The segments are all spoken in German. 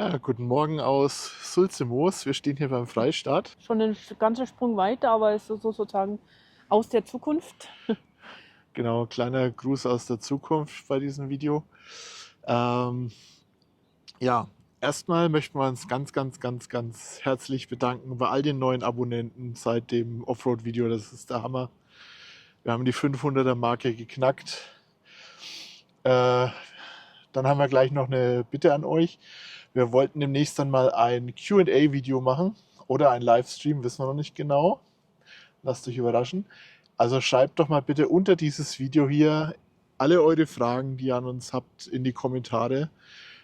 Ja, guten Morgen aus Sulzemoos. Wir stehen hier beim Freistaat. Schon ein ganzer Sprung weiter, aber es ist sozusagen aus der Zukunft. Genau, kleiner Gruß aus der Zukunft bei diesem Video. Ähm, ja, erstmal möchten wir uns ganz herzlich bedanken bei all den neuen Abonnenten seit dem Offroad-Video. Das ist der Hammer. Wir haben die 500er-Marke geknackt. Dann haben wir gleich noch eine Bitte an euch. Wir wollten demnächst dann mal ein Q&A-Video machen oder ein Livestream, wissen wir noch nicht genau. Lasst euch überraschen. Also schreibt doch mal bitte unter dieses Video hier alle eure Fragen, die ihr an uns habt, in die Kommentare,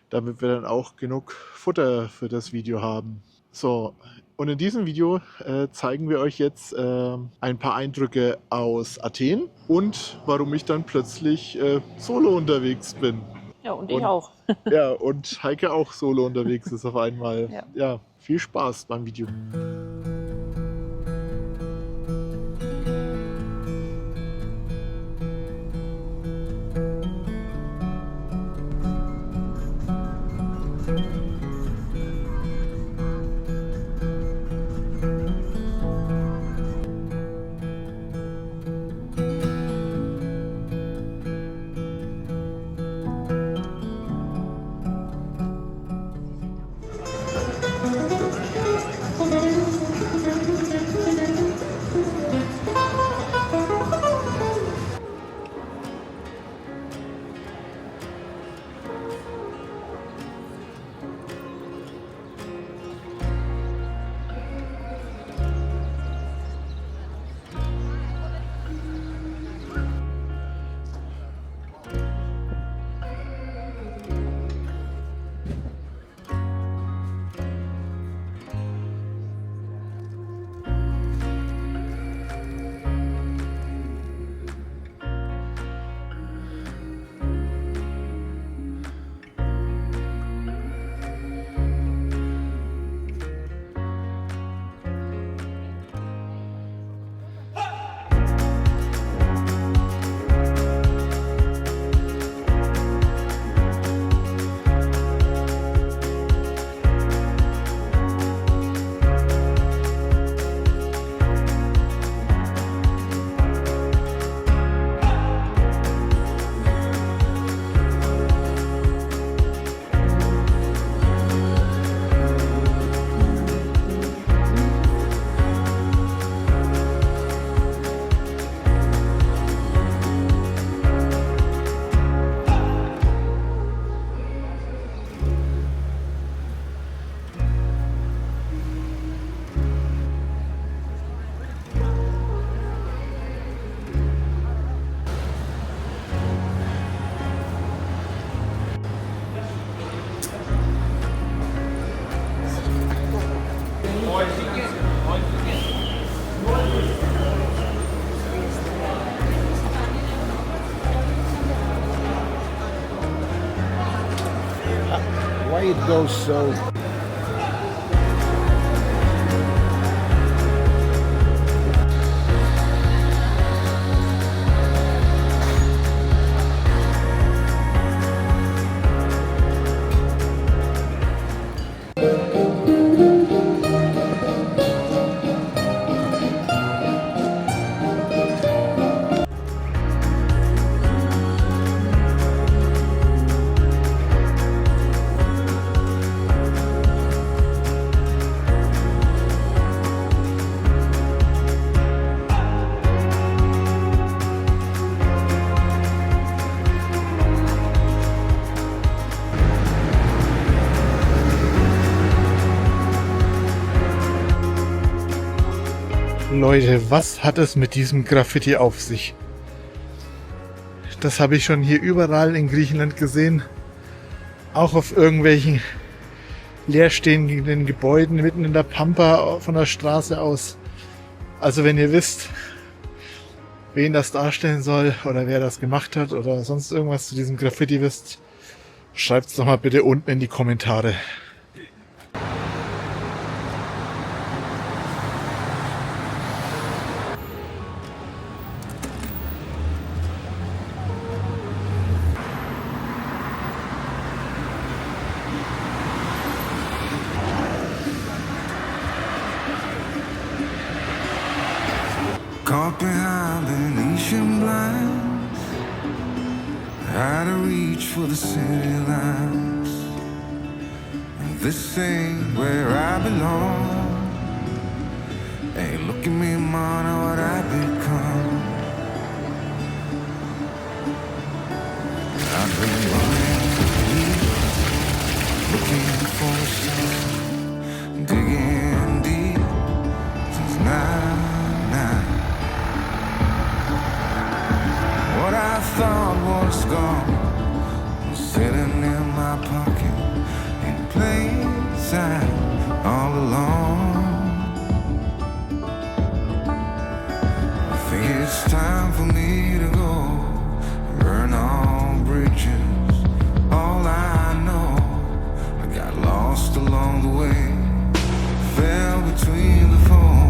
damit wir dann auch genug Futter für das Video haben. So, und in diesem Video zeigen wir euch jetzt ein paar Eindrücke aus Athen und warum ich dann plötzlich solo unterwegs bin. Ja, und ich auch. Ja, und Heike auch solo unterwegs ist auf einmal. Ja. Ja, viel Spaß beim Video. Why it goes so... Leute, was hat es mit diesem Graffiti auf sich? Das habe ich schon hier überall in Griechenland gesehen. Auch auf irgendwelchen leerstehenden Gebäuden mitten in der Pampa von der Straße aus. Also wenn ihr wisst, wen das darstellen soll oder wer das gemacht hat oder sonst irgendwas zu diesem Graffiti wisst, schreibt es doch mal bitte unten in die Kommentare. for the city lights. This ain't where I belong. Hey, look at me, man, what I become. I've been running for years, looking for a sign, digging deep since '99. What I thought was gone was sitting in my pocket in plain sight all along. I think it's time for me to go, burn all bridges. All I know, I got lost along the way, fell between the foam,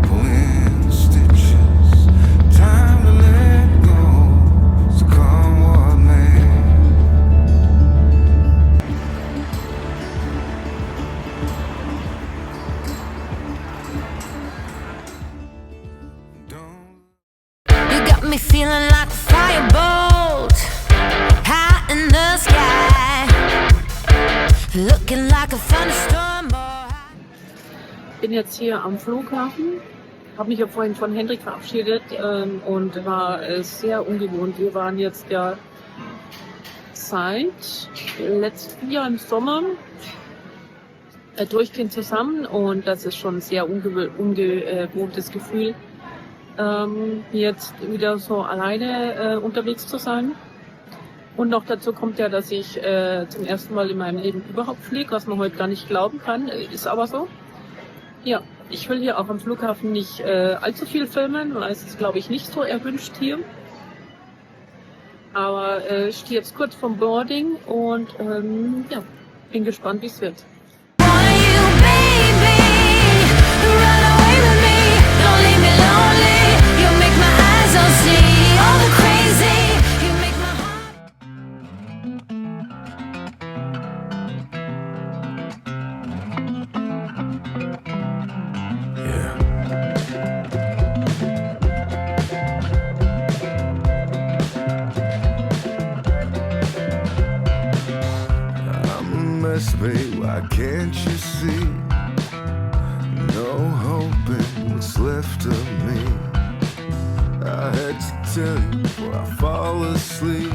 pulling stitches. Time to let go, so come what may. You got me feeling like a firebolt, high in the sky, looking like a thunderstorm. Bin jetzt hier am Flughafen, habe mich ja vorhin von Hendrik verabschiedet und war sehr ungewohnt. Wir waren jetzt ja seit letztem Jahr im Sommer durchgehend zusammen und das ist schon ein sehr ungewohntes Gefühl, jetzt wieder so alleine unterwegs zu sein. Und noch dazu kommt ja, dass ich zum ersten Mal in meinem Leben überhaupt fliege, was man heute gar nicht glauben kann, ist aber so. Ja, ich will hier auch am Flughafen nicht allzu viel filmen, weil es ist, glaube ich, nicht so erwünscht hier. Aber ich stehe jetzt kurz vom Boarding und ja, bin gespannt, wie es wird. Babe, why can't you see? No hope in what's left of me. I had to tell you before I fall asleep.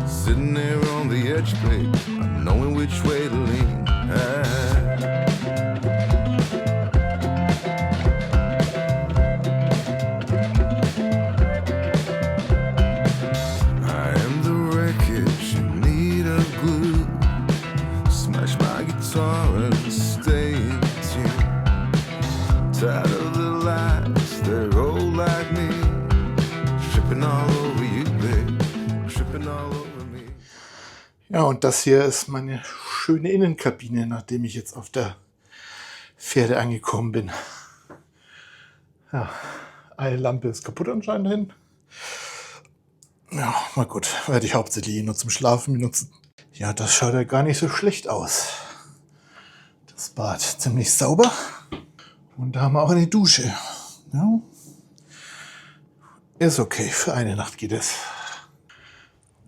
Sitting there on the edge, babe, not knowing which way to lean. I am the wreckage in need of glue. Smash my guitar and stay in tune. Tired of the lies, they're old like me. Tripping all over you, babe. Tripping all over me. Ja, und das hier ist meine schöne Innenkabine, nachdem ich jetzt auf der Fähre angekommen bin. Ja, eine Lampe ist kaputt anscheinend hin. Ja, mal gut, werde ich hauptsächlich nur zum Schlafen benutzen. Ja, das schaut ja gar nicht so schlecht aus. Das Bad ziemlich sauber. Und da haben wir auch eine Dusche. Ja. Ist okay, für eine Nacht geht es.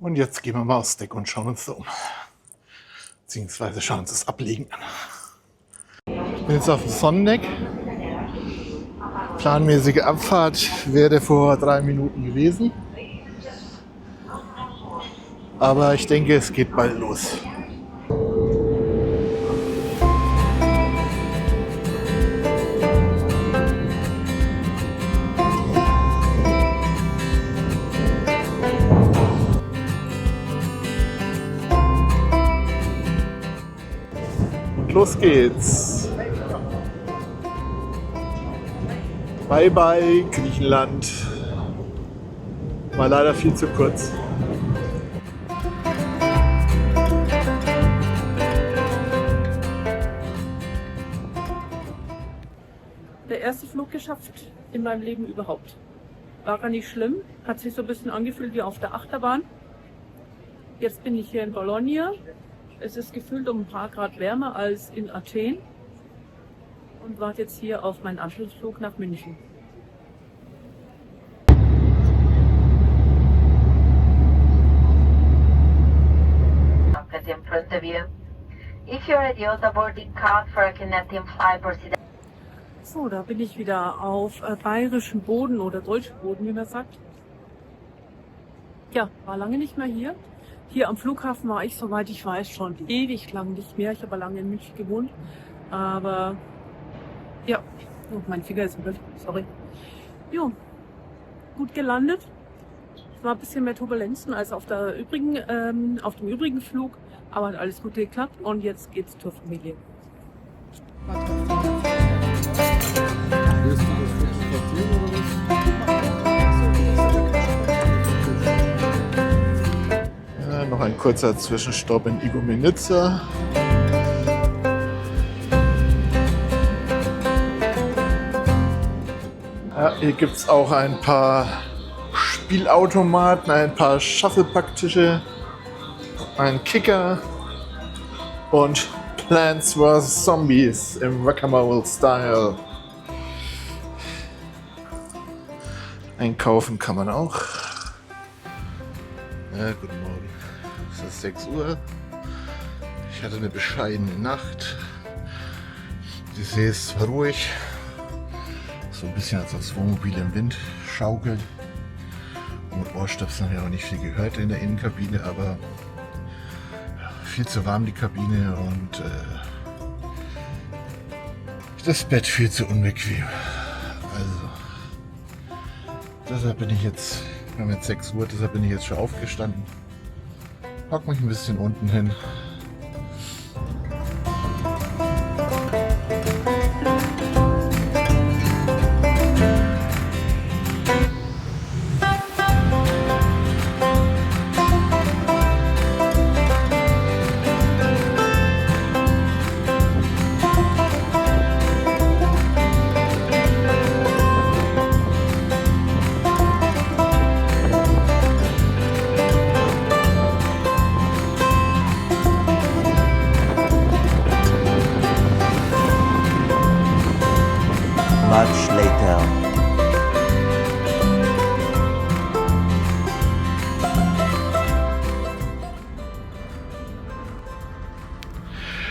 Und jetzt gehen wir mal aufs Deck und schauen uns da um. Beziehungsweise schauen uns das Ablegen an. Ich bin jetzt auf dem Sonnendeck. Planmäßige Abfahrt wäre vor 3 Minuten gewesen. Aber ich denke, es geht bald los. Und los geht's. Bye bye Griechenland. War leider viel zu kurz. Der erste Flug geschafft in meinem Leben überhaupt. War gar nicht schlimm, hat sich so ein bisschen angefühlt wie auf der Achterbahn. Jetzt bin ich hier in Bologna. Es ist gefühlt um ein paar Grad wärmer als in Athen und warte jetzt hier auf meinen Anschlussflug nach München. front of you. If you're a idiot, boarding card for a connecting flight, proceed. So, da bin ich wieder auf bayerischem Boden oder deutschem Boden, wie man sagt. Ja, war lange nicht mehr hier. Hier am Flughafen war ich, soweit ich weiß, schon ewig lang nicht mehr. Ich habe lange in München gewohnt. Aber ja, oh, mein Finger ist im Bild, sorry. Jo, gut gelandet. Es war ein bisschen mehr Turbulenzen als auf dem übrigen Flug. Aber hat alles gut geklappt und jetzt geht's zur Familie. Ja, noch ein kurzer Zwischenstopp in Igoumenitsa. Ja, hier gibt es auch ein paar Spielautomaten, ein paar Shufflepack-Tische, ein Kicker und Plants vs. Zombies im Whack-A-Mole-Style. Einkaufen kann man auch. Ja, guten Morgen. Es ist 6 Uhr. Ich hatte eine bescheidene Nacht. Die See ist ruhig. So ein bisschen, als ob das Wohnmobil im Wind schaukelt. Und mit Ohrstöpseln habe ich auch nicht viel gehört in der Innenkabine, aber viel zu warm die Kabine und das Bett viel zu unbequem. Also, deshalb bin ich jetzt, wir haben jetzt 6 Uhr, deshalb bin ich jetzt schon aufgestanden. Hock mich ein bisschen unten hin. Much later.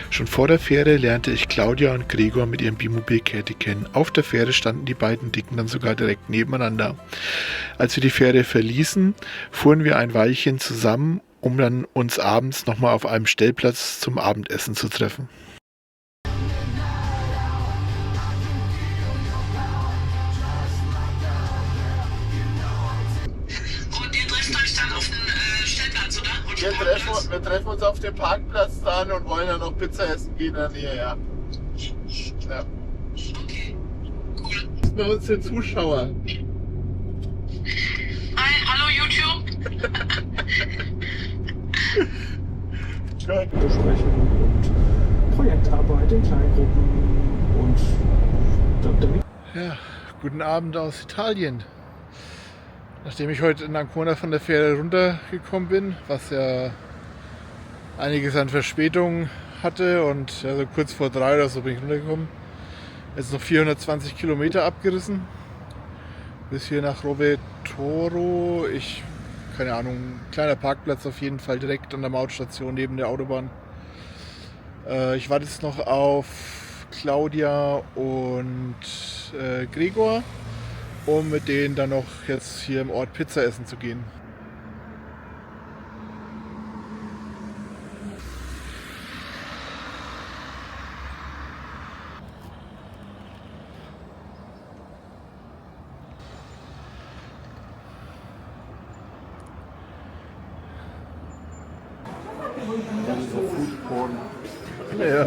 Schon vor der Fähre lernte ich Claudia und Gregor mit ihrem Bimobil Caddy kennen. Auf der Fähre standen die beiden Dicken dann sogar direkt nebeneinander. Als wir die Fähre verließen, fuhren wir ein Weilchen zusammen, um dann uns abends nochmal auf einem Stellplatz zum Abendessen zu treffen. Und ihr trefft euch dann auf dem Stellplatz, oder? Und Wir treffen uns auf dem Parkplatz dann und wollen dann noch Pizza essen gehen in der Nähe, ja. Ja. Okay, cool. Bei uns sind Zuschauer. Hi, hallo YouTube. Besprechungen und Projektarbeit in Kleingruppen und damit. Ja, guten Abend aus Italien. Nachdem ich heute in Ancona von der Fähre runtergekommen bin, was ja einiges an Verspätung hatte und also kurz vor 3 oder so bin ich runtergekommen. Jetzt noch 420 Kilometer abgerissen. Bis hier nach Rovetoro. Keine Ahnung, kleiner Parkplatz auf jeden Fall direkt an der Mautstation neben der Autobahn. Ich warte jetzt noch auf Claudia und Gregor, um mit denen dann noch jetzt hier im Ort Pizza essen zu gehen. Ja.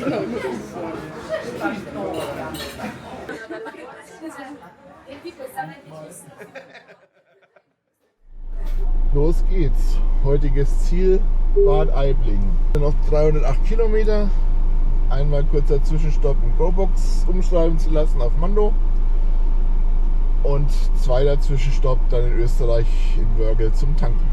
Los geht's. Heutiges Ziel Bad Aibling. Noch 308 Kilometer. Einmal kurzer Zwischenstopp in GoBox umschreiben zu lassen auf Mando. Und zweiter Zwischenstopp dann in Österreich in Wörgl zum Tanken.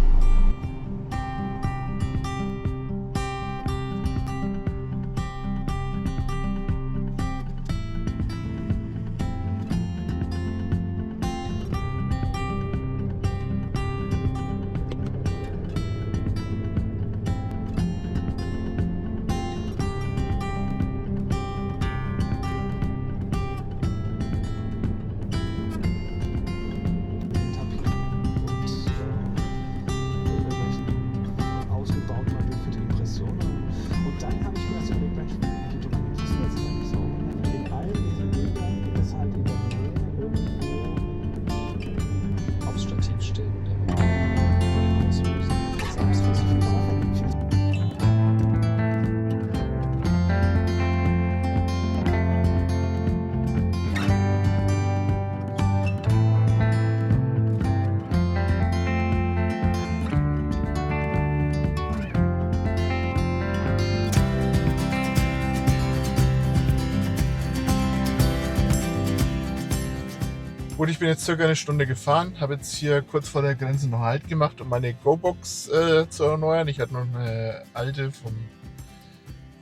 Gut, ich bin jetzt circa eine Stunde gefahren, habe jetzt hier kurz vor der Grenze noch Halt gemacht, um meine Go-Box zu erneuern. Ich hatte noch eine alte vom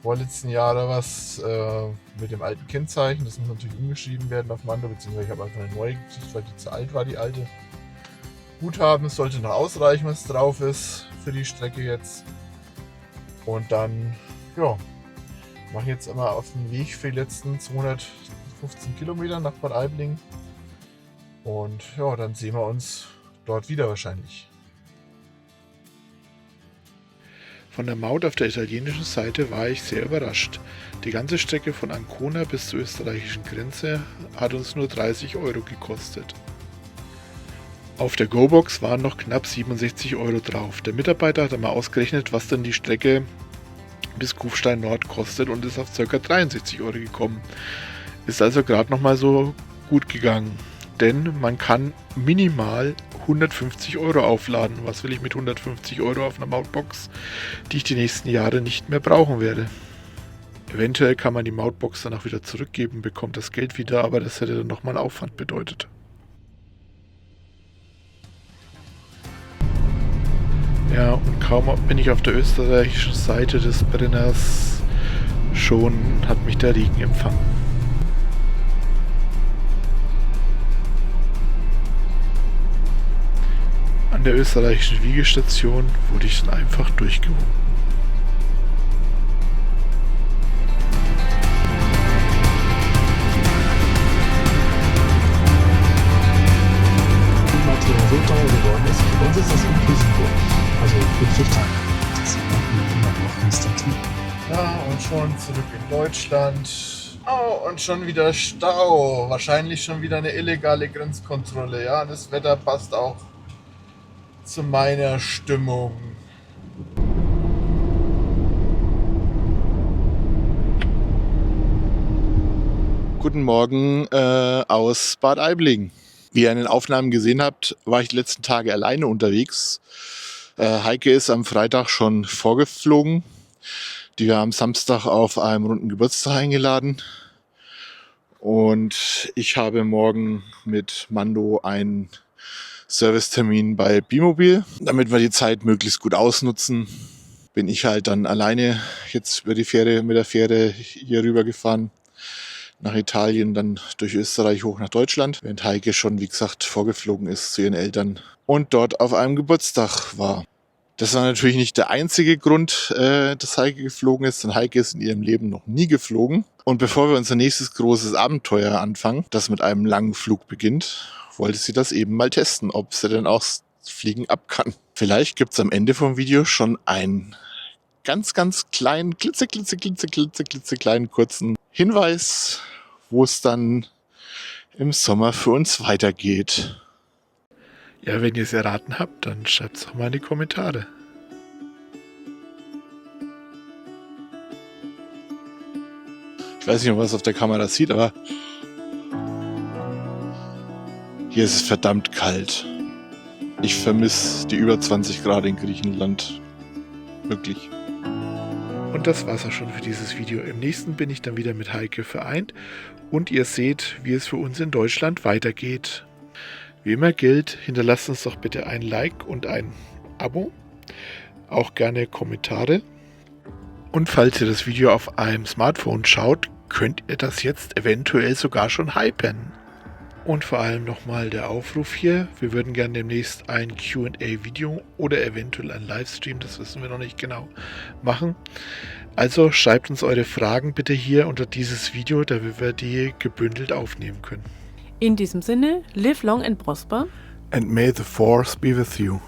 vorletzten Jahr oder was mit dem alten Kennzeichen. Das muss natürlich umgeschrieben werden auf Mando, beziehungsweise ich habe einfach eine neue gekriegt, weil die zu alt war, die alte. Guthaben sollte noch ausreichen, was drauf ist für die Strecke jetzt. Und dann, ja, mache ich jetzt immer auf den Weg für die letzten 215 Kilometer nach Bad Aibling. Und ja, dann sehen wir uns dort wieder wahrscheinlich. Von der Maut auf der italienischen Seite war ich sehr überrascht. Die ganze Strecke von Ancona bis zur österreichischen Grenze hat uns nur 30 Euro gekostet. Auf der Go-Box waren noch knapp 67 Euro drauf. Der Mitarbeiter hat einmal ausgerechnet, was denn die Strecke bis Kufstein Nord kostet und ist auf ca. 63 Euro gekommen. Ist also gerade noch mal so gut gegangen. Denn man kann minimal 150 Euro aufladen. Was will ich mit 150 Euro auf einer Mautbox, die ich die nächsten Jahre nicht mehr brauchen werde? Eventuell kann man die Mautbox dann auch wieder zurückgeben, bekommt das Geld wieder, aber das hätte dann nochmal einen Aufwand bedeutet. Ja, und kaum bin ich auf der österreichischen Seite des Brenners, schon hat mich der Regen empfangen. An der österreichischen Wiegestation wurde ich dann einfach durchgewunken. Material so teuer geworden ist. Für uns ist das inklusive. Also für Pflichtteile. Das ist immer noch Konstantin. Ja, und schon zurück in Deutschland. Oh, und schon wieder Stau. Wahrscheinlich schon wieder eine illegale Grenzkontrolle. Ja, das Wetter passt auch zu meiner Stimmung. Guten Morgen aus Bad Aibling. Wie ihr in den Aufnahmen gesehen habt, war ich die letzten Tage alleine unterwegs. Heike ist am Freitag schon vorgeflogen. Die wir am Samstag auf einem runden Geburtstag eingeladen. Und ich habe morgen mit Mando einen Servicetermin bei B-Mobil. Damit wir die Zeit möglichst gut ausnutzen, bin ich halt dann alleine jetzt über die Fähre, mit der Fähre hier rüber gefahren nach Italien, dann durch Österreich hoch nach Deutschland, während Heike schon, wie gesagt, vorgeflogen ist zu ihren Eltern und dort auf einem Geburtstag war. Das war natürlich nicht der einzige Grund, dass Heike geflogen ist, denn Heike ist in ihrem Leben noch nie geflogen. Und bevor wir unser nächstes großes Abenteuer anfangen, das mit einem langen Flug beginnt, wollte sie das eben mal testen, ob sie denn auch Fliegen ab kann. Vielleicht gibt es am Ende vom Video schon einen ganz kleinen, klitzekleinen kurzen Hinweis, wo es dann im Sommer für uns weitergeht. Ja, wenn ihr es erraten habt, dann schreibt es doch mal in die Kommentare. Ich weiß nicht, ob man es auf der Kamera sieht, aber hier ist es verdammt kalt. Ich vermisse die über 20 Grad in Griechenland. Wirklich. Und das war's auch schon für dieses Video. Im nächsten bin ich dann wieder mit Heike vereint und ihr seht, wie es für uns in Deutschland weitergeht. Wie immer gilt, hinterlasst uns doch bitte ein Like und ein Abo. Auch gerne Kommentare. Und falls ihr das Video auf einem Smartphone schaut, könnt ihr das jetzt eventuell sogar schon hypen. Und vor allem nochmal der Aufruf hier. Wir würden gerne demnächst ein Q&A-Video oder eventuell ein Livestream, das wissen wir noch nicht genau, machen. Also schreibt uns eure Fragen bitte hier unter dieses Video, damit wir die gebündelt aufnehmen können. In diesem Sinne, live long and prosper. And may the force be with you.